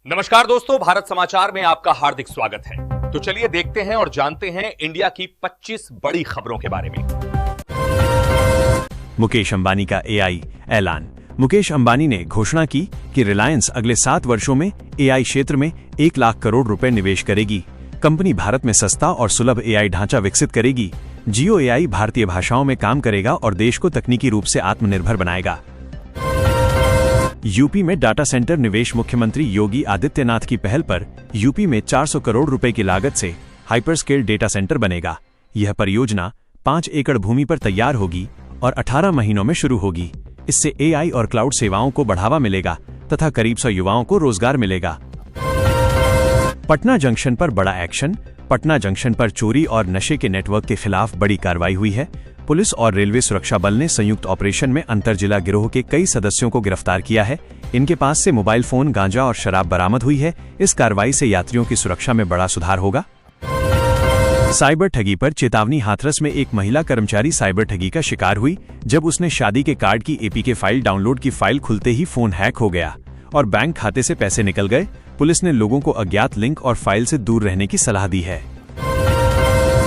नमस्कार दोस्तों, भारत समाचार में आपका हार्दिक स्वागत है। तो चलिए देखते हैं और जानते हैं इंडिया की 25 बड़ी खबरों के बारे में। मुकेश अंबानी का एआई ऐलान। मुकेश अंबानी ने घोषणा की कि रिलायंस अगले 7 वर्षों में एआई क्षेत्र में 1 लाख करोड़ रुपए निवेश करेगी। कंपनी भारत में सस्ता और सुलभ एआई ढांचा विकसित करेगी। जियो एआई भारतीय भाषाओं में काम करेगा और देश को तकनीकी रूप से आत्मनिर्भर बनाएगा। यूपी में डाटा सेंटर निवेश। मुख्यमंत्री योगी आदित्यनाथ की पहल पर यूपी में 400 करोड़ रुपए की लागत से हाइपरस्केल डेटा सेंटर बनेगा। यह परियोजना 5 एकड़ भूमि पर तैयार होगी और 18 महीनों में शुरू होगी। इससे एआई और क्लाउड सेवाओं को बढ़ावा मिलेगा तथा करीब 100 युवाओं को रोजगार मिलेगा। पटना जंक्शन पर बड़ा एक्शन। पटना जंक्शन पर चोरी और नशे के नेटवर्क के खिलाफ बड़ी कार्रवाई हुई है। पुलिस और रेलवे सुरक्षा बल ने संयुक्त ऑपरेशन में अंतरजिला गिरोह के कई सदस्यों को गिरफ्तार किया है। इनके पास से मोबाइल फोन, गांजा और शराब बरामद हुई है। इस कार्रवाई से यात्रियों की सुरक्षा में बड़ा सुधार होगा। साइबर ठगी पर चेतावनी। हाथरस में एक महिला कर्मचारी साइबर ठगी का शिकार हुई जब उसने शादी के कार्ड की एपीके फाइल डाउनलोड की। फाइल खुलते ही फोन हैक हो गया और बैंक खाते से पैसे निकल गए। पुलिस ने लोगों को अज्ञात लिंक और फाइल से दूर रहने की सलाह दी है।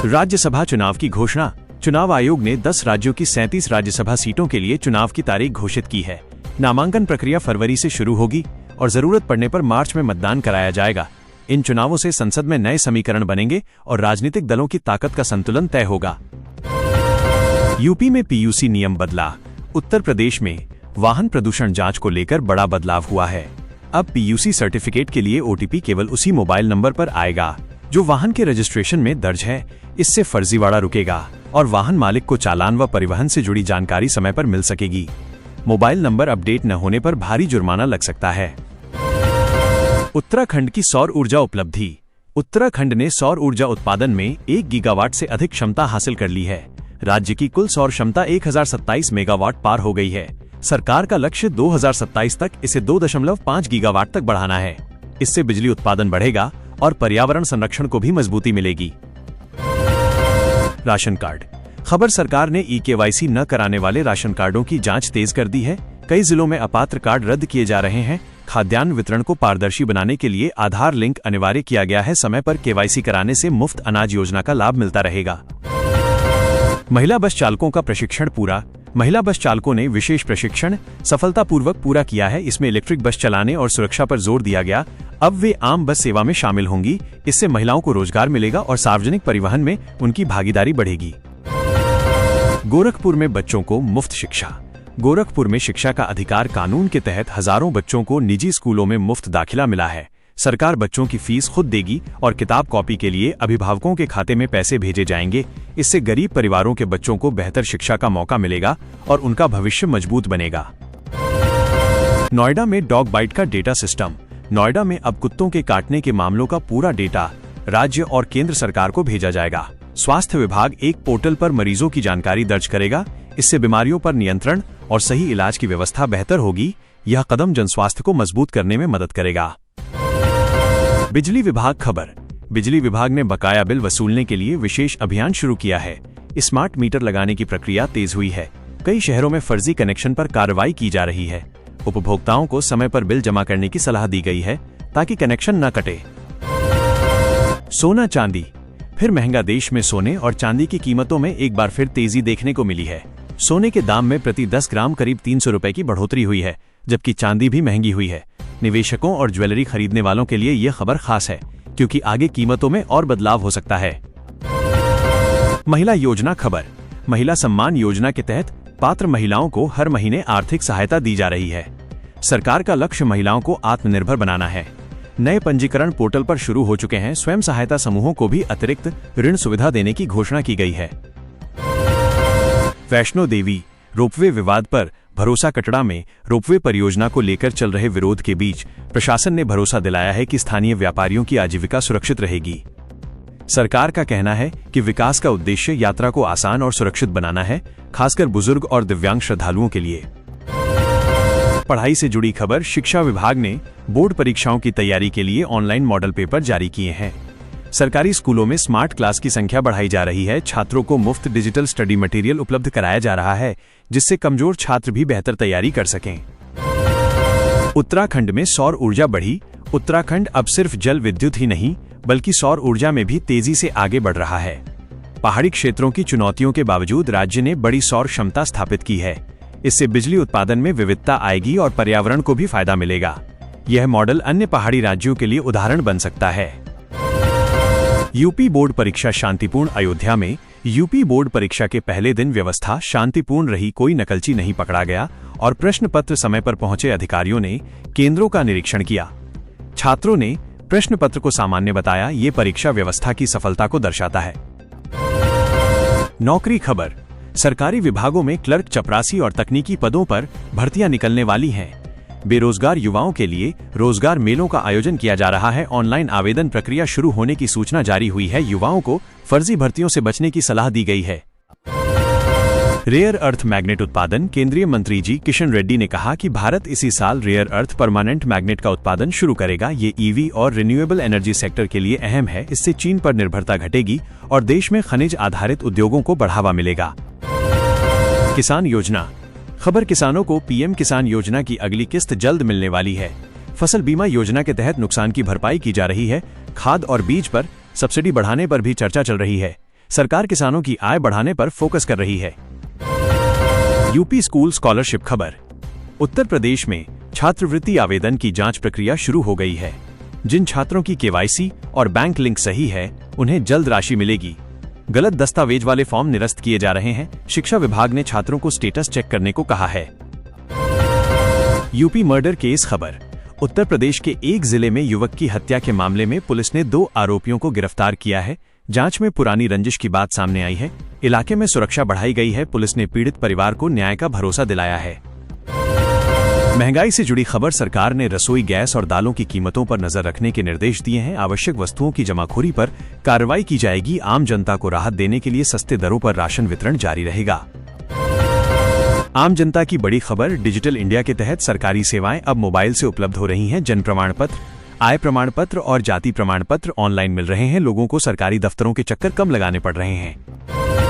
राज्यसभा चुनाव की घोषणा। चुनाव आयोग ने 10 राज्यों की 37 राज्यसभा सीटों के लिए चुनाव की तारीख घोषित की है। नामांकन प्रक्रिया फरवरी से शुरू होगी और जरूरत पड़ने पर मार्च में मतदान कराया जाएगा। इन चुनावों से संसद में नए समीकरण बनेंगे और राजनीतिक दलों की ताकत का संतुलन तय होगा। यूपी में पीयूसी नियम बदला। उत्तर प्रदेश में वाहन प्रदूषण जांच को लेकर बड़ा बदलाव हुआ है। अब पीयूसी सर्टिफिकेट के लिए ओटीपी केवल उसी मोबाइल नंबर पर आएगा जो वाहन के रजिस्ट्रेशन में दर्ज है। इससे फर्जीवाड़ा रुकेगा और वाहन मालिक को चालान व परिवहन से जुड़ी जानकारी समय पर मिल सकेगी। मोबाइल नंबर अपडेट न होने पर भारी जुर्माना लग सकता है। उत्तराखंड की सौर ऊर्जा उपलब्धि। उत्तराखंड ने सौर ऊर्जा उत्पादन में 1 गीगावाट से अधिक क्षमता हासिल कर ली है। राज्य की कुल सौर क्षमता 1027 मेगावाट पार हो गई है। सरकार का लक्ष्य 2027 तक इसे 2.5 गीगावाट तक बढ़ाना है। इससे बिजली उत्पादन बढ़ेगा और पर्यावरण संरक्षण को भी मजबूती मिलेगी। राशन कार्ड खबर। सरकार ने ई-केवाईसी न कराने वाले राशन कार्डों की जांच तेज कर दी है। कई जिलों में अपात्र कार्ड रद्द किए जा रहे हैं। खाद्यान्न वितरण को पारदर्शी बनाने के लिए आधार लिंक अनिवार्य किया गया है। समय पर केवाईसी कराने से मुफ्त अनाज योजना का लाभ मिलता रहेगा। महिला बस चालकों का प्रशिक्षण पूरा। महिला बस चालकों ने विशेष प्रशिक्षण सफलतापूर्वक पूरा किया है। इसमें इलेक्ट्रिक बस चलाने और सुरक्षा पर जोर दिया गया। अब वे आम बस सेवा में शामिल होंगी। इससे महिलाओं को रोजगार मिलेगा और सार्वजनिक परिवहन में उनकी भागीदारी बढ़ेगी। गोरखपुर में बच्चों को मुफ्त शिक्षा। गोरखपुर में शिक्षा का अधिकार कानून के तहत हजारों बच्चों को निजी स्कूलों में मुफ्त दाखिला मिला है। सरकार बच्चों की फीस खुद देगी और किताब कॉपी के लिए अभिभावकों के खाते में पैसे भेजे जाएंगे। इससे गरीब परिवारों के बच्चों को बेहतर शिक्षा का मौका मिलेगा और उनका भविष्य मजबूत बनेगा। नोएडा में डॉग बाइट का डेटा सिस्टम। नोएडा में अब कुत्तों के काटने के मामलों का पूरा डेटा राज्य और केंद्र सरकार को भेजा जाएगा। स्वास्थ्य विभाग एक पोर्टल पर मरीजों की जानकारी दर्ज करेगा। इससे बीमारियों पर नियंत्रण और सही इलाज की व्यवस्था बेहतर होगी। यह कदम जनस्वास्थ्य को मजबूत करने में मदद करेगा। बिजली विभाग खबर। बिजली विभाग ने बकाया बिल वसूलने के लिए विशेष अभियान शुरू किया है। स्मार्ट मीटर लगाने की प्रक्रिया तेज हुई है। कई शहरों में फर्जी कनेक्शन पर कार्रवाई की जा रही है। उपभोक्ताओं को समय पर बिल जमा करने की सलाह दी गई है ताकि कनेक्शन न कटे। सोना चांदी फिर महंगा। देश में सोने और चांदी की कीमतों में एक बार फिर तेजी देखने को मिली है। सोने के दाम में प्रति 10 ग्राम करीब 300 रुपए की बढ़ोतरी हुई है, जबकि चांदी भी महंगी हुई है। निवेशकों और ज्वेलरी खरीदने वालों के लिए यह खबर खास है क्योंकि आगे कीमतों में और बदलाव हो सकता है। महिला योजना खबर। महिला सम्मान योजना के तहत पात्र महिलाओं को हर महीने आर्थिक सहायता दी जा रही है। सरकार का लक्ष्य महिलाओं को आत्मनिर्भर बनाना है। नए पंजीकरण पोर्टल पर शुरू हो चुके हैं। स्वयं सहायता समूहों को भी अतिरिक्त ऋण सुविधा देने की घोषणा की गई है। वैष्णो देवी रोपवे विवाद पर भरोसा। कटड़ा में रोपवे परियोजना को लेकर चल रहे विरोध के बीच प्रशासन ने भरोसा दिलाया है कि स्थानीय व्यापारियों की आजीविका सुरक्षित रहेगी। सरकार का कहना है कि विकास का उद्देश्य यात्रा को आसान और सुरक्षित बनाना है, खासकर बुजुर्ग और दिव्यांग श्रद्धालुओं के लिए। पढ़ाई से जुड़ी खबर। शिक्षा विभाग ने बोर्ड परीक्षाओं की तैयारी के लिए ऑनलाइन मॉडल पेपर जारी किए हैं। सरकारी स्कूलों में स्मार्ट क्लास की संख्या बढ़ाई जा रही है। छात्रों को मुफ्त डिजिटल स्टडी मटेरियल उपलब्ध कराया जा रहा है, जिससे कमजोर छात्र भी बेहतर तैयारी कर सकें। उत्तराखंड में सौर ऊर्जा बढ़ी। उत्तराखंड अब सिर्फ जल विद्युत ही नहीं बल्कि सौर ऊर्जा में भी तेजी से आगे बढ़ रहा है। पहाड़ी क्षेत्रों की चुनौतियों के बावजूद राज्य ने बड़ी सौर क्षमता स्थापित की है। इससे बिजली उत्पादन में विविधता आएगी और पर्यावरण को भी फायदा मिलेगा। यह मॉडल अन्य पहाड़ी राज्यों के लिए उदाहरण बन सकता है। यूपी बोर्ड परीक्षा शांतिपूर्ण। अयोध्या में यूपी बोर्ड परीक्षा के पहले दिन व्यवस्था शांतिपूर्ण रही। कोई नकलची नहीं पकड़ा गया और प्रश्न पत्र समय पर पहुंचे। अधिकारियों ने केंद्रों का निरीक्षण किया। छात्रों ने प्रश्न पत्र को सामान्य बताया। ये परीक्षा व्यवस्था की सफलता को दर्शाता है। नौकरी खबर। सरकारी विभागों में क्लर्क, चपरासी और तकनीकी पदों पर भर्तियां निकलने वाली हैं। बेरोजगार युवाओं के लिए रोजगार मेलों का आयोजन किया जा रहा है। ऑनलाइन आवेदन प्रक्रिया शुरू होने की सूचना जारी हुई है। युवाओं को फर्जी भर्तियों से बचने की सलाह दी गई है। रेयर अर्थ मैग्नेट उत्पादन। केंद्रीय मंत्री जी किशन रेड्डी ने कहा कि भारत इसी साल रेयर अर्थ परमानेंट मैग्नेट का उत्पादन शुरू करेगा। ये ईवी और रिन्यूएबल एनर्जी सेक्टर के लिए अहम है। इससे चीन पर निर्भरता घटेगी और देश में खनिज आधारित उद्योगों को बढ़ावा मिलेगा। किसान योजना खबर। किसानों को पीएम किसान योजना की अगली किस्त जल्द मिलने वाली है। फसल बीमा योजना के तहत नुकसान की भरपाई की जा रही है। खाद और बीज पर सब्सिडी बढ़ाने पर भी चर्चा चल रही है। सरकार किसानों की आय बढ़ाने पर फोकस कर रही है। यूपी स्कूल स्कॉलरशिप खबर। उत्तर प्रदेश में छात्रवृत्ति आवेदन की जांच प्रक्रिया शुरू हो गई है। जिन छात्रों की केवाईसी और बैंक लिंक सही है उन्हें जल्द राशि मिलेगी। गलत दस्तावेज वाले फॉर्म निरस्त किए जा रहे हैं। शिक्षा विभाग ने छात्रों को स्टेटस चेक करने को कहा है। यूपी मर्डर केस खबर। उत्तर प्रदेश के एक जिले में युवक की हत्या के मामले में पुलिस ने 2 आरोपियों को गिरफ्तार किया है। जांच में पुरानी रंजिश की बात सामने आई है। इलाके में सुरक्षा बढ़ाई गई है। पुलिस ने पीड़ित परिवार को न्याय का भरोसा दिलाया है। महंगाई से जुड़ी खबर। सरकार ने रसोई गैस और दालों की कीमतों पर नजर रखने के निर्देश दिए हैं। आवश्यक वस्तुओं की जमाखोरी पर कार्रवाई की जाएगी। आम जनता को राहत देने के लिए सस्ते दरों पर राशन वितरण जारी रहेगा। आम जनता की बड़ी खबर। डिजिटल इंडिया के तहत सरकारी सेवाएं अब मोबाइल से उपलब्ध हो रही हैं। जन प्रमाण पत्र, आय प्रमाण पत्र और जाति प्रमाण पत्र ऑनलाइन मिल रहे हैं। लोगों को सरकारी दफ्तरों के चक्कर कम लगाने पड़ रहे हैं।